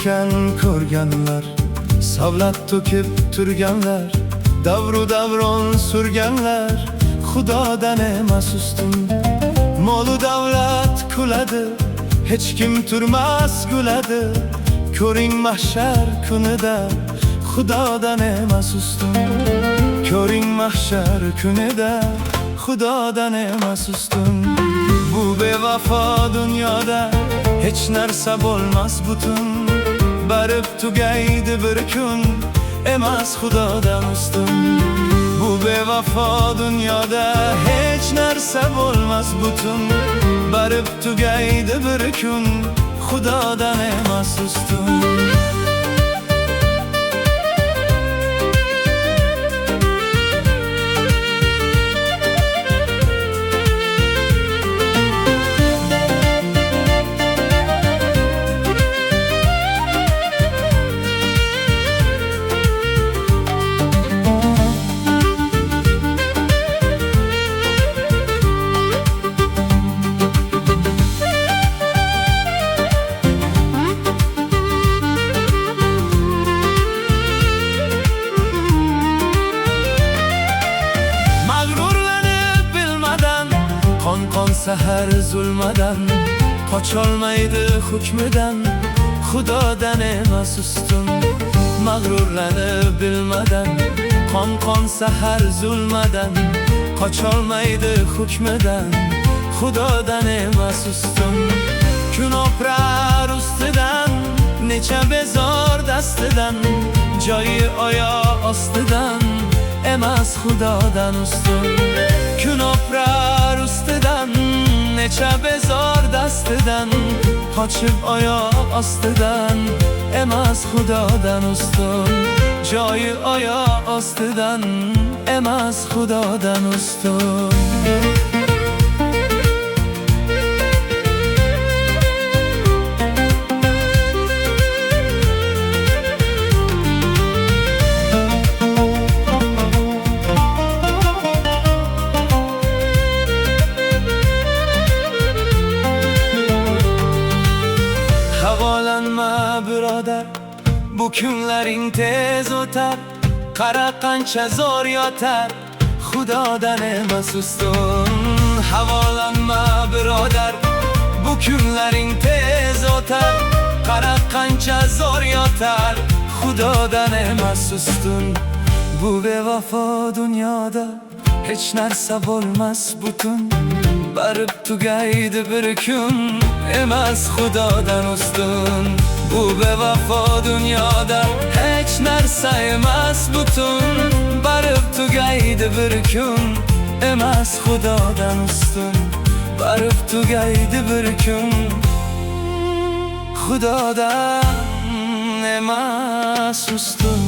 ekan ko'rganlar, savlat to'kib turganlar, davru davron surganlar, xudodan emas ustun. Molu davlat kuladi, hech kim turmas guladi, ko'ring mahshar kunida xudodan emas ustun. Ko'ring mahshar kunida xudodan emas ustun. Bu bevafo dunyoda hech narsa bo'lmas butun, barib tugaydi bir kun, emas xudodan ustun. Bu bevafo dunyoda hech narsa bo'lmas butun, barib tugaydi bir kun, xudodan emas ustun. Sahar zulmadan qocholmaydi hukmidan, xudodan emas ustun. Mag'rurlanib bilmadan qon sahar zulmadan qocholmaydi hukmidan, xudodan emas ustun. Kun o'pirar ustidan, necha bezor dastidan, joyi oyoq ostidan, emas xudodan ustun. Kun o'pirar ustidan, necha bezor dastidan, qochib oyoq ostidan, emas xudodan ustun. Joyi oyoq ostidan, emas xudodan ustun. Havolanma birodar, bu kunlaring tez o'tar, qara qancha zo'r yotar, xudodan emas ustun. Havolanma birodar, bu kunlaring tez o'tar, qara qancha zo'r yotar, xudodan emas ustun. Bu bevafo dunyoda hech narsa bo'lmas butun, barib tugaydi bir kun, emas xudodan ustun. Bu bevafo dunyoda hech narsa emas butun, barib tugaydi bir kun, emas xudodan ustun. Barib tugaydi bir kun, xudodan emas ustun.